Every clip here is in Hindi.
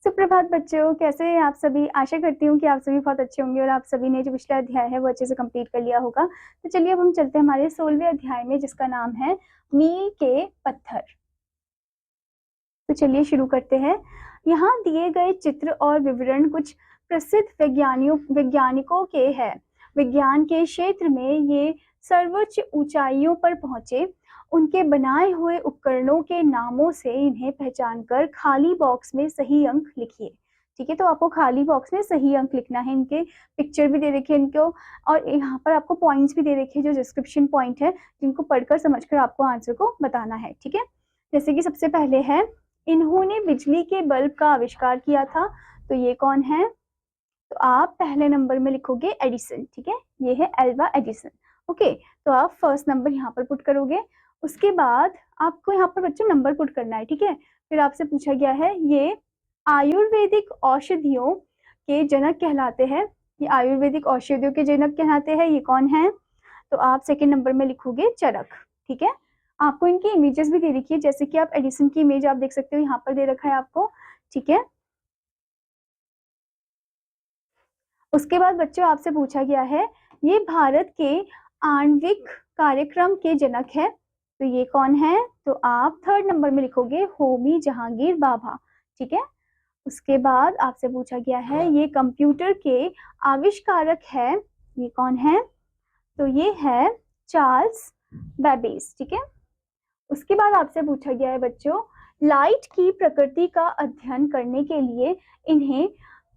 सुप्रभात बच्चों, कैसे हैं आप सभी। आशा करती हूँ कि आप सभी बहुत अच्छे होंगे और आप सभी ने जो पिछला अध्याय है वो अच्छे से कंप्लीट कर लिया होगा। तो चलिए अब हम चलते हैं हमारे 16वें अध्याय में, जिसका नाम है मील के पत्थर। तो चलिए शुरू करते हैं। यहाँ दिए गए चित्र और विवरण कुछ प्रसिद्ध वैज्ञानिकों के हैं। विज्ञान के क्षेत्र में ये सर्वोच्च ऊंचाइयों पर पहुंचे। उनके बनाए हुए उपकरणों के नामों से इन्हें पहचान कर खाली बॉक्स में सही अंक लिखिए। ठीक है, तो आपको खाली बॉक्स में सही अंक लिखना है। इनके पिक्चर भी दे रखे हैं इनको, और यहाँ पर आपको पॉइंट्स भी दे रखे हैं जो डिस्क्रिप्शन पॉइंट है, जिनको पढ़कर समझकर आपको आंसर को बताना है। ठीक है, जैसे कि सबसे पहले है, इन्होंने बिजली के बल्ब का आविष्कार किया था। तो ये कौन है? तो आप पहले नंबर में लिखोगे एडिसन। ठीक है, ये है एल्वा एडिसन। ओके, तो आप फर्स्ट नंबर यहाँ पर पुट करोगे। उसके बाद आपको यहाँ पर बच्चों नंबर पुट करना है। ठीक है, फिर आपसे पूछा गया है, ये आयुर्वेदिक औषधियों के जनक कहलाते हैं। ये आयुर्वेदिक औषधियों के जनक कहलाते हैं, ये कौन है? तो आप सेकेंड नंबर में लिखोगे चरक। ठीक है, आपको इनकी इमेजेस भी दे रखी है, जैसे कि आप एडिसन की इमेज आप देख सकते हो, यहाँ पर दे रखा है आपको। ठीक है, उसके बाद बच्चों आपसे पूछा गया है, ये भारत के आणविक कार्यक्रम के जनक है। तो ये कौन है? तो आप थर्ड नंबर में लिखोगे होमी जहांगीर भाभा। ठीक है, उसके बाद आपसे पूछा गया है, ये कंप्यूटर के आविष्कारक है, ये कौन है? तो ये है चार्ल्स बेबेज। ठीक है, उसके बाद आपसे पूछा गया है बच्चों, लाइट की प्रकृति का अध्ययन करने के लिए इन्हें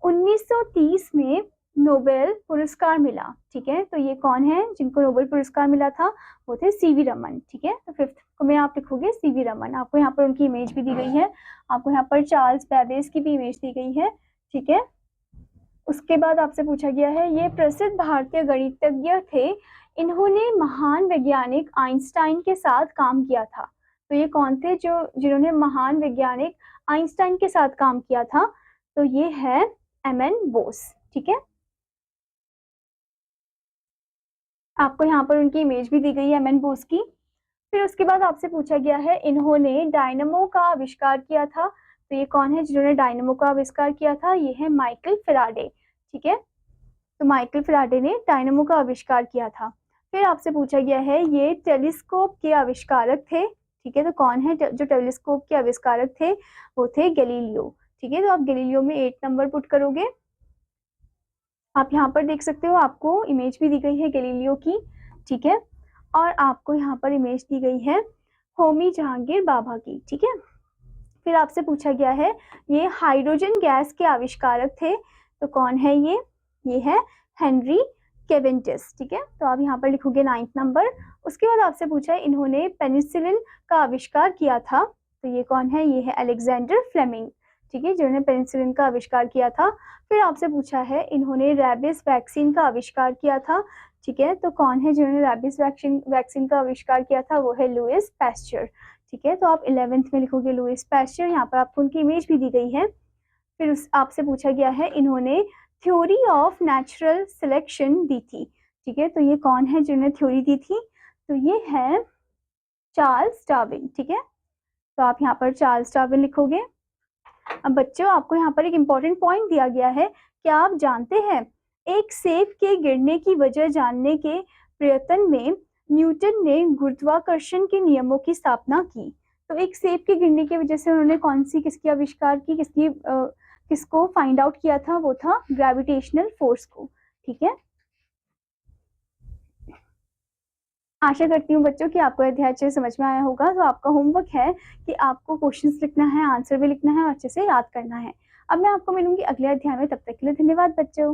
1930 में नोबेल पुरस्कार मिला। ठीक है, तो ये कौन है जिनको नोबेल पुरस्कार मिला था? वो थे सीवी रमन। ठीक है, तो फिफ्थ में आप लिखोगे सीवी रमन। आपको यहाँ पर उनकी इमेज भी दी गई है, आपको यहाँ पर चार्ल्स बेबेज की भी इमेज दी गई है। ठीक है, उसके बाद आपसे पूछा गया है, ये प्रसिद्ध भारतीय गणितज्ञ थे, इन्होंने महान वैज्ञानिक आइंस्टाइन के साथ काम किया था। तो ये कौन थे जिन्होंने महान वैज्ञानिक आइंस्टाइन के साथ काम किया था? तो ये है एमएन बोस। ठीक है, आपको यहाँ पर उनकी इमेज भी दी गई है एमएन बोस की। फिर उसके बाद आपसे पूछा गया है, इन्होंने डायनमो का आविष्कार किया था। तो ये कौन है जिन्होंने डायनमो का आविष्कार किया था? ये है माइकल फेराडे। ठीक है, तो माइकल फेराडे ने डायनमो का आविष्कार किया था। फिर आपसे पूछा गया है, ये टेलीस्कोप के आविष्कारक थे। ठीक है, तो कौन है जो टेलीस्कोप के आविष्कारक थे? वो थे गैलीलियो। ठीक है, तो आप गैलीलियो में 8 नंबर पुट करोगे। आप यहाँ पर देख सकते हो, आपको इमेज भी दी गई है गैलीलियो की। ठीक है, और आपको यहाँ पर इमेज दी गई है होमी जहांगीर भाभा की। ठीक है, फिर आपसे पूछा गया है, ये हाइड्रोजन गैस के आविष्कारक थे। तो कौन है ये है हेनरी केवेंटिस। ठीक है, तो आप यहाँ पर लिखोगे 9th नंबर। उसके बाद आपसे पूछा है, इन्होंने पेनिसिलिन का आविष्कार किया था। तो ये कौन है? ये है अलेक्जेंडर फ्लेमिंग। ठीक है, जिन्होंने पेनिसिलिन का आविष्कार किया था। फिर आपसे पूछा है, इन्होंने रैबिस वैक्सीन का आविष्कार किया था। ठीक है, तो कौन है जिन्होंने रैबिस वैक्सीन का आविष्कार किया था? वो है लुइस पैस्चर। ठीक है, तो आप 11th में लिखोगे लुइस पैस्चर। यहाँ पर आपको उनकी इमेज भी दी गई है। फिर आपसे पूछा गया है, इन्होंने थ्योरी ऑफ नेचुरल सिलेक्शन दी थी। ठीक है, तो ये कौन है जिन्होंने थ्योरी दी थी? तो ये है चार्ल्स डार्विन। ठीक है, तो आप यहाँ पर चार्ल्स डार्विन लिखोगे। अब बच्चों आपको यहाँ पर एक इम्पॉर्टेंट पॉइंट दिया गया है, क्या आप जानते हैं एक सेब के गिरने की वजह जानने के प्रयत्न में न्यूटन ने गुरुत्वाकर्षण के नियमों की स्थापना की। तो एक सेब के गिरने की वजह से उन्होंने किसकी आविष्कार की, किसको फाइंड आउट किया था? वो था ग्रेविटेशनल फोर्स को। ठीक है, आशा करती हूँ बच्चों कि आपको अध्याय अच्छे समझ में आया होगा। तो आपका होमवर्क है कि आपको क्वेश्चंस लिखना है, आंसर भी लिखना है और अच्छे से याद करना है। अब मैं आपको मिलूंगी अगले अध्याय में, तब तक के लिए धन्यवाद बच्चों।